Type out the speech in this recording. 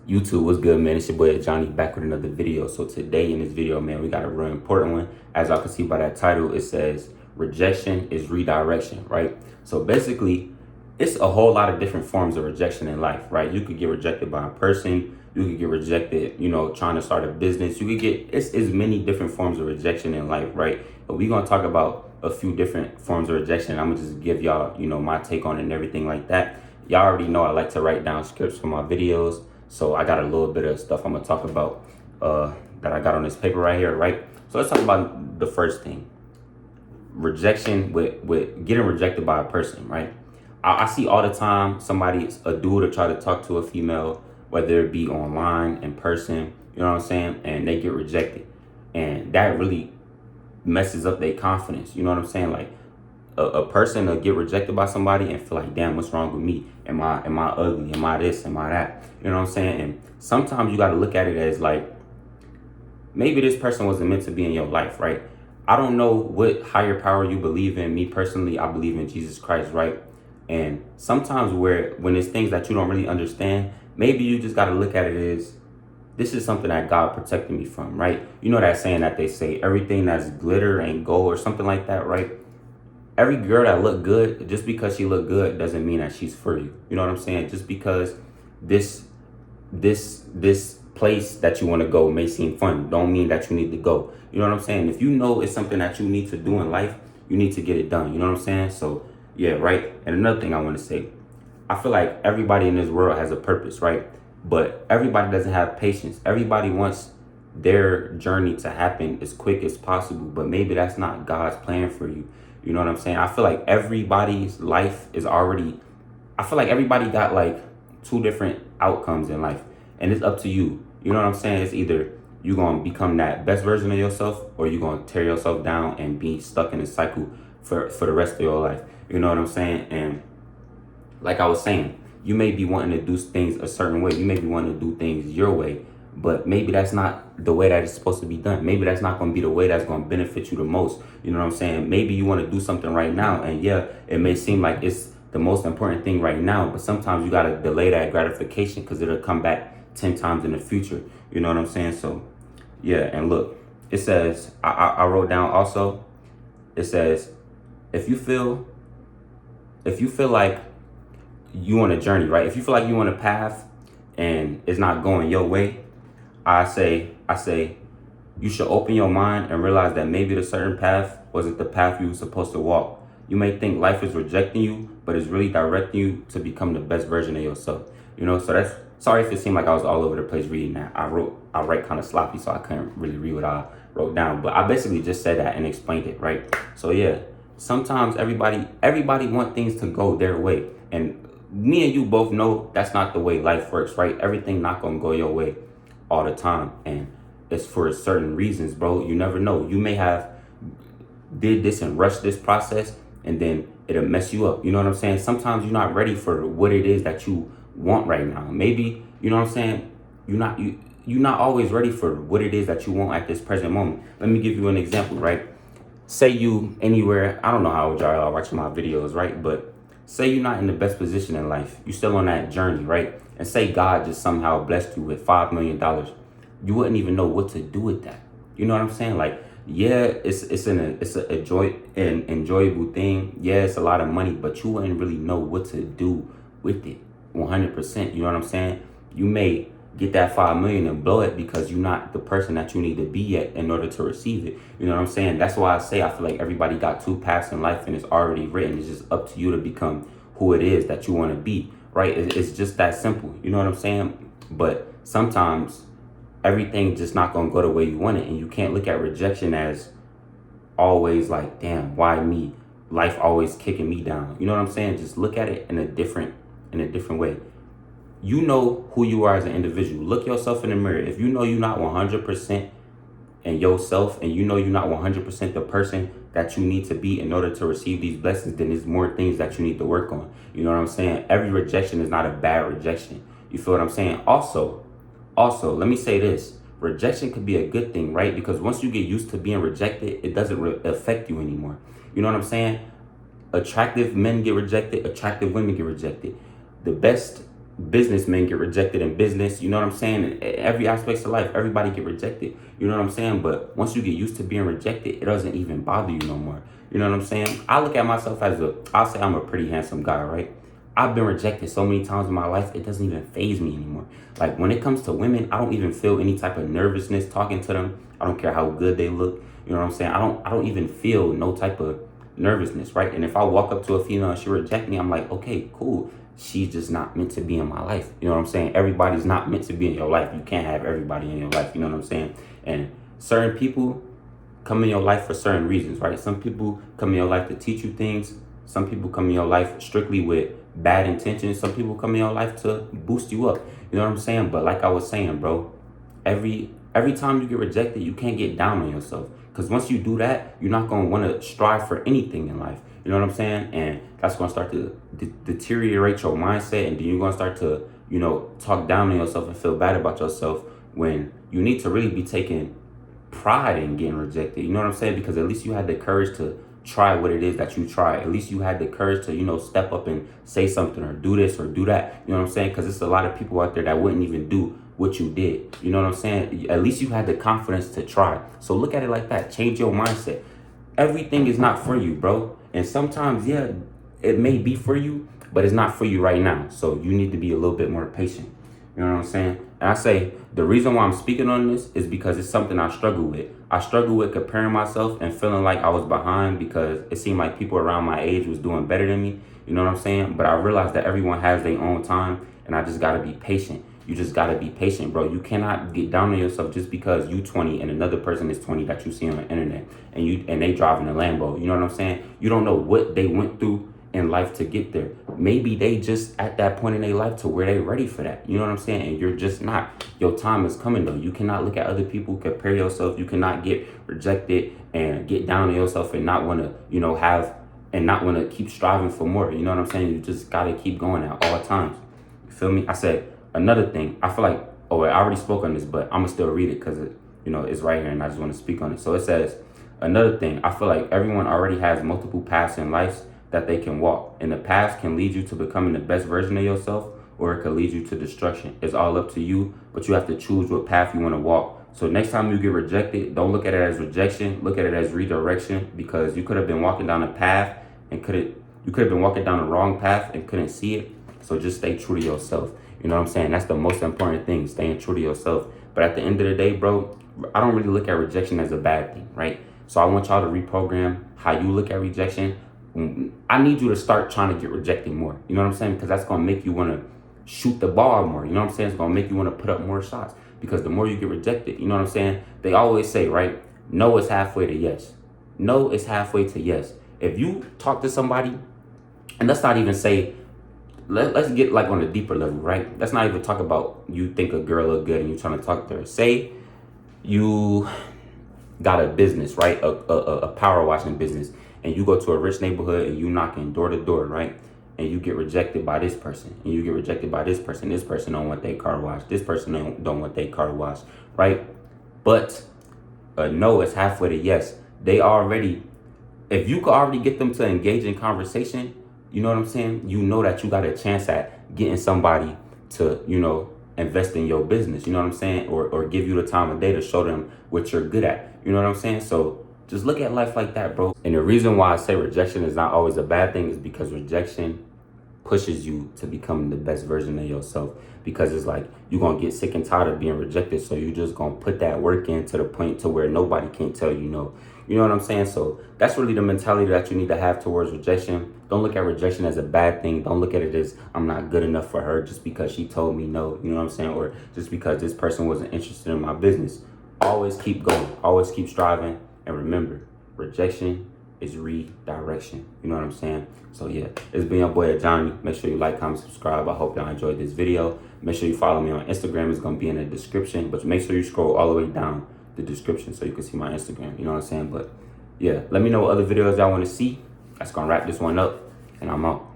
YouTube, what's good, man? It's your boy Johnny back with another video. So today in this video, man, we got a real important one. As y'all can see by that title, it says rejection is redirection, right? So basically, it's a whole lot of different forms of rejection in life, right? You could get rejected by a person. You could get rejected, trying to start a business. You could get, it's many different forms of rejection in life, right? But we're going to talk about a few different forms of rejection. I'm going to just give y'all, my take on it and everything like that. Y'all already know I like to write down scripts for my videos. So I got a little bit of stuff I'm going to talk about that I got on this paper right here, right? So let's talk about the first thing. Rejection with getting rejected by a person, right? I see all the time a dude will try to talk to a female, whether it be online, in person, you know what I'm saying? And they get rejected. And that really messes up their confidence. You know what I'm saying? Like a person will get rejected by somebody and feel like, damn, what's wrong with me? Am I ugly? Am I this? Am I that? You know what I'm saying? And sometimes you got to look at it as like, maybe this person wasn't meant to be in your life, right? I don't know what higher power you believe in. Me personally, I believe in Jesus Christ, right? And sometimes when it's things that you don't really understand, maybe you just got to look at it as, this is something that God protected me from, right? You know that saying that they say, everything that's glitter ain't gold or something like that, right? Every girl that look good, just because she look good doesn't mean that she's for you. You know what I'm saying? Just because this place that you want to go may seem fun, don't mean that you need to go. You know what I'm saying? If you know it's something that you need to do in life, you need to get it done. You know what I'm saying? So yeah, right. And another thing I want to say, I feel like everybody in this world has a purpose, right? But everybody doesn't have patience. Everybody wants their journey to happen as quick as possible, but maybe that's not God's plan for you. You know what I'm saying? I feel like everybody's life is already, I feel like everybody got like two different outcomes in life, and it's up to you. You know what I'm saying? It's either you're going to become that best version of yourself, or you're going to tear yourself down and be stuck in a cycle for the rest of your life. You know what I'm saying? And like I was saying, you may be wanting to do things a certain way. You may be wanting to do things your way, but maybe that's not the way that it's supposed to be done. Maybe that's not going to be the way that's going to benefit you the most. You know what I'm saying? Maybe you want to do something right now, and yeah, it may seem like it's the most important thing right now, but sometimes you got to delay that gratification because it'll come back 10 times in the future. You know what I'm saying? So yeah, and look, it says, I wrote down also, it says, if you feel like you on a journey, right? If you feel like you on a path and it's not going your way, I say you should open your mind and realize that maybe the certain path wasn't the path you were supposed to walk. You may think life is rejecting you, but it's really directing you to become the best version of yourself. So that's, sorry if it seemed like I was all over the place reading that. I write kind of sloppy, so I couldn't really read what I wrote down. But I basically just said that and explained it, right? So yeah, sometimes everybody want things to go their way. And me and you both know that's not the way life works, right? Everything not gonna go your way all the time. And it's for certain reasons, bro. You never know. You may have did this and rushed this process, and then it'll mess you up. You know what I'm saying? Sometimes you're not ready for what it is that you want right now. Maybe, you know what I'm saying? You're not always ready for what it is that you want at this present moment. Let me give you an example, right? Say you anywhere, I don't know how old y'all are watching my videos, right? But say you're not in the best position in life. You're still on that journey, right? And say God just somehow blessed you with $5 million. You wouldn't even know what to do with that. You know what I'm saying? Like, yeah, it's an enjoyable thing. Yeah, it's a lot of money, but you wouldn't really know what to do with it 100%. You know what I'm saying? You may get that 5 million and blow it because you're not the person that you need to be yet in order to receive it. You know what I'm saying? That's why I say I feel like everybody got two paths in life and it's already written. It's just up to you to become who it is that you want to be, right? It's just that simple. You know what I'm saying? But sometimes everything just not gonna go the way you want it, and you can't look at rejection as always like, damn, why me? Life always kicking me down. You know what I'm saying? Just look at it in a different way. You know who you are as an individual. Look yourself in the mirror. If you know you're not 100% in yourself, and you know you're not 100% the person that you need to be in order to receive these blessings, then there's more things that you need to work on. You know what I'm saying? Every rejection is not a bad rejection. You feel what I'm saying? Also, let me say this. Rejection could be a good thing, right? Because once you get used to being rejected, it doesn't affect you anymore. You know what I'm saying? Attractive men get rejected. Attractive women get rejected. The best businessmen get rejected in business. You know what I'm saying? In every aspects of life, everybody get rejected. You know what I'm saying? But once you get used to being rejected, it doesn't even bother you no more. You know what I'm saying? I look at myself as I'll say I'm a pretty handsome guy, right? I've been rejected so many times in my life, it doesn't even faze me anymore. Like when it comes to women, I don't even feel any type of nervousness talking to them. I don't care how good they look. You know what I'm saying? I don't even feel no type of nervousness, right? And if I walk up to a female and she reject me, I'm like, okay, cool. She's just not meant to be in my life. You know what I'm saying? Everybody's not meant to be in your life. You can't have everybody in your life. You know what I'm saying? And certain people come in your life for certain reasons, right? Some people come in your life to teach you things. Some people come in your life strictly with bad intentions. Some people come in your life to boost you up. You know what I'm saying? But like I was saying, bro, every time you get rejected, you can't get down on yourself. Because once you do that, you're not going to want to strive for anything in life. You know what I'm saying? And that's going to start to deteriorate your mindset. And then you're going to start to, talk down on yourself and feel bad about yourself when you need to really be taking pride in getting rejected. You know what I'm saying? Because at least you had the courage to try what it is that you try. At least you had the courage to, step up and say something or do this or do that. You know what I'm saying? Because it's a lot of people out there that wouldn't even do what you did. You know what I'm saying? At least you had the confidence to try. So look at it like that. Change your mindset. Everything is not for you, bro. And sometimes, yeah, it may be for you, but it's not for you right now. So you need to be a little bit more patient. You know what I'm saying? And I say the reason why I'm speaking on this is because it's something I struggle with. I struggle with comparing myself and feeling like I was behind because it seemed like people around my age was doing better than me. You know what I'm saying? But I realized that everyone has their own time and I just got to be patient. You just got to be patient, bro. You cannot get down on yourself just because you 20 and another person is 20 that you see on the internet and they driving a Lambo. You know what I'm saying? You don't know what they went through in life to get there. Maybe they just at that point in their life to where they ready for that. You know what I'm saying? And you're just not. Your time is coming though. You cannot look at other people, compare yourself. You cannot get rejected and get down on yourself and not want to, have and not want to keep striving for more. You know what I'm saying? You just got to keep going at all times. You feel me? I said another thing. I feel like, I already spoke on this, but I'm going to still read it because it's right here and I just want to speak on it. So it says, another thing, I feel like everyone already has multiple paths in life that they can walk. And the path can lead you to becoming the best version of yourself, or it could lead you to destruction. It's all up to you, but you have to choose what path you want to walk. So next time you get rejected, don't look at it as rejection. Look at it as redirection, because you could have been walking down a path and you could have been walking down the wrong path and couldn't see it. So just stay true to yourself. You know what I'm saying? That's the most important thing, staying true to yourself. But at the end of the day, bro, I don't really look at rejection as a bad thing, right? So I want y'all to reprogram how you look at rejection. I need you to start trying to get rejected more. You know what I'm saying? Because that's going to make you want to shoot the ball more. You know what I'm saying? It's going to make you want to put up more shots. Because the more you get rejected, you know what I'm saying? They always say, right? No is halfway to yes. No is halfway to yes. If you talk to somebody, and let's not even say, let's get like on a deeper level, right? Let's not even talk about you think a girl look good and you trying to talk to her. Say you got a business, right? A power washing business. And you go to a rich neighborhood and you knocking door to door, right? And you get rejected by this person. And you get rejected by this person. This person don't want their car washed. This person don't want their car washed, right? But a no is halfway to yes. If you could already get them to engage in conversation, you know what I'm saying? You know that you got a chance at getting somebody to, invest in your business. You know what I'm saying? Or give you the time of day to show them what you're good at. You know what I'm saying? So just look at life like that, bro. And the reason why I say rejection is not always a bad thing is because rejection pushes you to become the best version of yourself. Because it's like you're going to get sick and tired of being rejected. So you're just going to put that work in to the point to where nobody can tell you no. You know what I'm saying? So that's really the mentality that you need to have towards rejection. Don't look at rejection as a bad thing. Don't look at it as I'm not good enough for her just because she told me no. You know what I'm saying? Or just because this person wasn't interested in my business. Always keep going. Always keep striving. And remember, rejection is redirection. You know what I'm saying? So yeah, it's been your boy Johnny. Make sure you like, comment, subscribe. I hope y'all enjoyed this video. Make sure you follow me on Instagram. It's going to be in the description. But make sure you scroll all the way down the description so you can see my Instagram. You know what I'm saying? But yeah, let me know what other videos y'all want to see. That's going to wrap this one up. And I'm out.